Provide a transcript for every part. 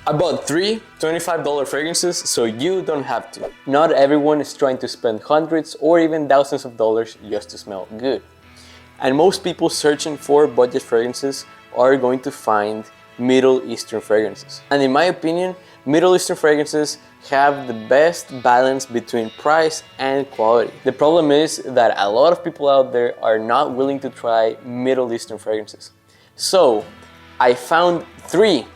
I bought three $25 fragrances so you don't have to. Not everyone is trying to spend hundreds or even thousands of dollars just to smell good. And most people searching for budget fragrances are going to find Middle Eastern fragrances. And in my opinion, Middle Eastern fragrances have the best balance between price and quality. The problem is that a lot of people out there are not willing to try Middle Eastern fragrances. So I found three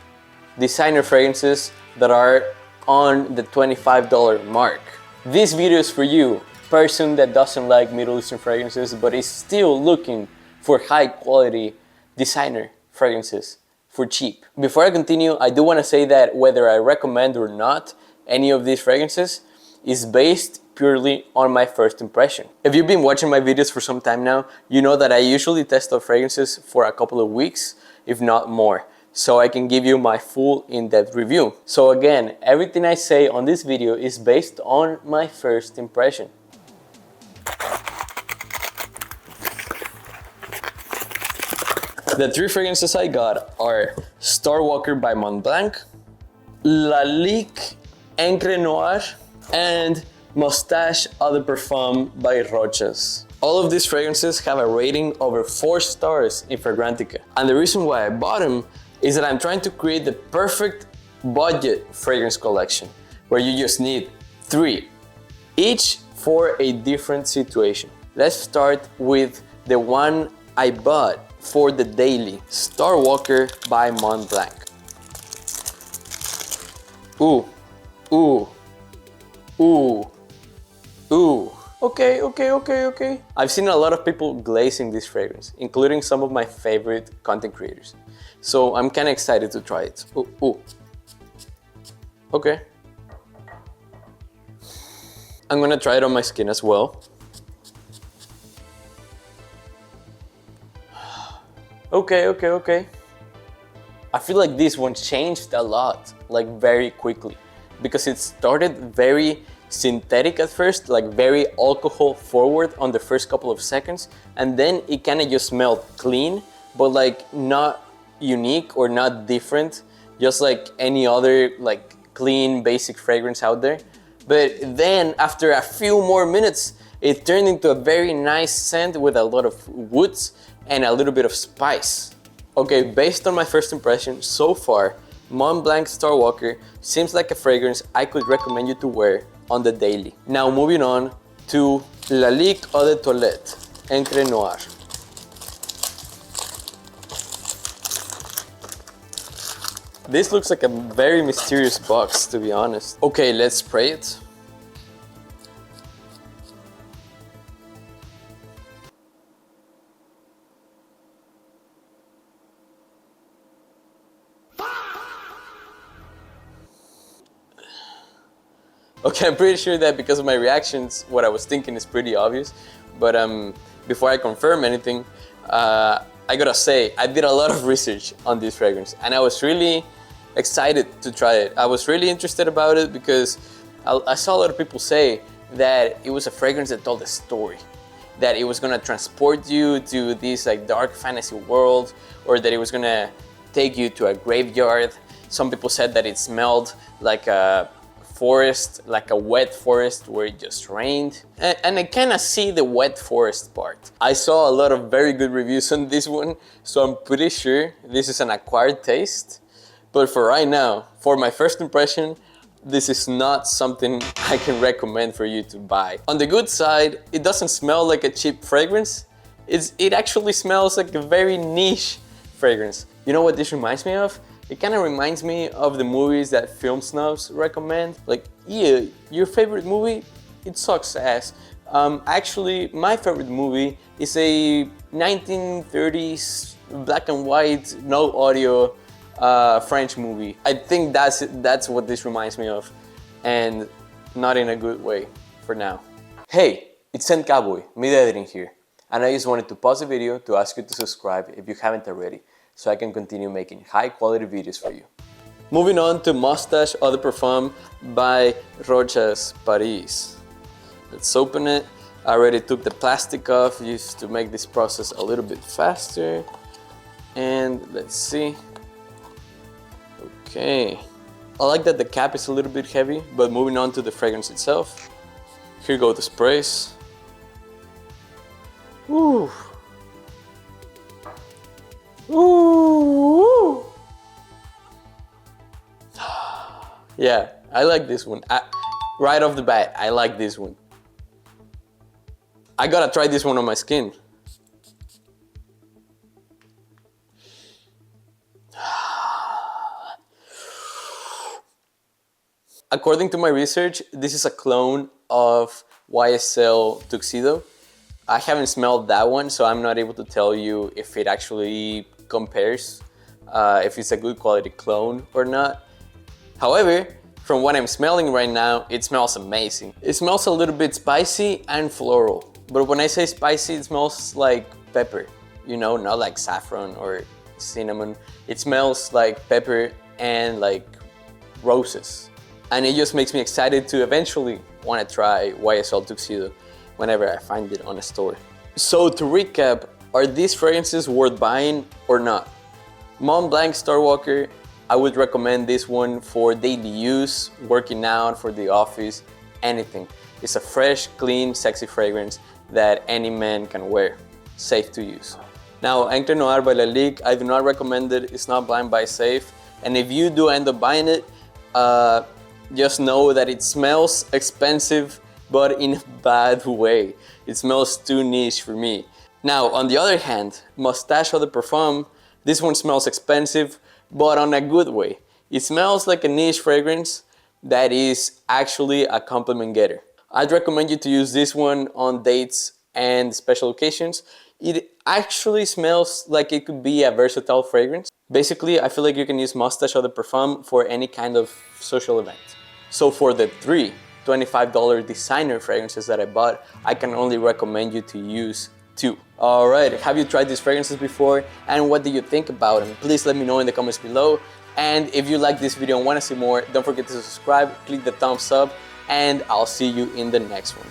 designer fragrances that are on the $25 mark. This video is for you, person that doesn't like Middle Eastern fragrances but is still looking for high quality designer fragrances for cheap. Before I continue, I do want to say that whether I recommend or not any of these fragrances is based purely on my first impression. If you've been watching my videos for some time now, you know that I usually test out fragrances for a couple of weeks, if not more, so I can give you my full in-depth review. So again, everything I say on this video is based on my first impression. The three fragrances I got are Starwalker by Montblanc, Lalique Encre Noire, and Moustache EDP by Rochas. All of these fragrances have a rating over 4 stars in Fragrantica. And the reason why I bought them is that I'm trying to create the perfect budget fragrance collection where you just need 3, each for a different situation. Let's start with the one I bought for the daily, Starwalker by Montblanc. Ooh, ooh, ooh, ooh. Okay. I've seen a lot of people glazing this fragrance, including some of my favorite content creators. So I'm kind of excited to try it. Ooh. Okay. I'm gonna try it on my skin as well. Okay. I feel like this one changed a lot, like very quickly, because it started very synthetic at first, like very alcohol forward on the first couple of seconds, and then it kind of just smelled clean, but like not unique or not different, just like any other like clean basic fragrance out there. But then after a few more minutes, it turned into a very nice scent with a lot of woods and a little bit of spice. Okay, based on my first impression so far, Montblanc Starwalker seems like a fragrance I could recommend you to wear on the daily. Now moving on to Lalique Encre Noire. This looks like a very mysterious box, to be honest. Okay, let's spray it. Okay, I'm pretty sure that because of my reactions, what I was thinking is pretty obvious. But before I confirm anything, I gotta say, I did a lot of research on this fragrance and I was really excited to try it. I was really interested about it because I saw a lot of people say that it was a fragrance that told a story, that it was gonna transport you to this like dark fantasy world, or that it was gonna take you to a graveyard. Some people said that it smelled like a forest, like a wet forest where it just rained. And I kind of see the wet forest part. I saw a lot of very good reviews on this one, so I'm pretty sure this is an acquired taste. But for right now, for my first impression, this is not something I can recommend for you to buy. On the good side, it doesn't smell like a cheap fragrance. It actually smells like a very niche fragrance. You know what this reminds me of? It kind of reminds me of the movies that film snobs recommend. Like, yeah, your favorite movie? It sucks ass. Actually, my favorite movie is a 1930s black and white, no audio French movie. I think that's what this reminds me of, and not in a good way for now. Hey, it's Cowboy, media editing here, and I just wanted to pause the video to ask you to subscribe if you haven't already, so I can continue making high quality videos for you. Moving on to Moustache EDP by Rochas Paris. Let's open it. I already took the plastic off just to make this process a little bit faster. And let's see. Okay. I like that the cap is a little bit heavy, but moving on to the fragrance itself. Here go the sprays. Ooh. Ooh. Yeah, I like this one. Right off the bat, I like this one. I gotta try this one on my skin. According to my research, this is a clone of YSL Tuxedo. I haven't smelled that one, so I'm not able to tell you if it actually compares, if it's a good quality clone or not. However, from what I'm smelling right now, it smells amazing. It smells a little bit spicy and floral. But when I say spicy, it smells like pepper, you know, not like saffron or cinnamon. It smells like pepper and like roses. And it just makes me excited to eventually want to try YSL Tuxedo whenever I find it on a store. So to recap, are these fragrances worth buying or not? Montblanc Starwalker, I would recommend this one for daily use, working out, for the office, anything. It's a fresh, clean, sexy fragrance that any man can wear. Safe to use. Now, Encre Noire by Lalique, I do not recommend it. It's not blind buy safe. And if you do end up buying it, just know that it smells expensive, but in a bad way. It smells too niche for me. Now, on the other hand, Moustache Eau de Parfum, this one smells expensive, but on a good way. It smells like a niche fragrance that is actually a compliment getter. I'd recommend you to use this one on dates and special occasions. It actually smells like it could be a versatile fragrance. Basically, I feel like you can use Moustache Eau de Parfum for any kind of social event. So for the three $25 designer fragrances that I bought, I can only recommend you to use 2. Alright, have you tried these fragrances before? And what do you think about them? Please let me know in the comments below. And if you like this video and want to see more, don't forget to subscribe, click the thumbs up, and I'll see you in the next one.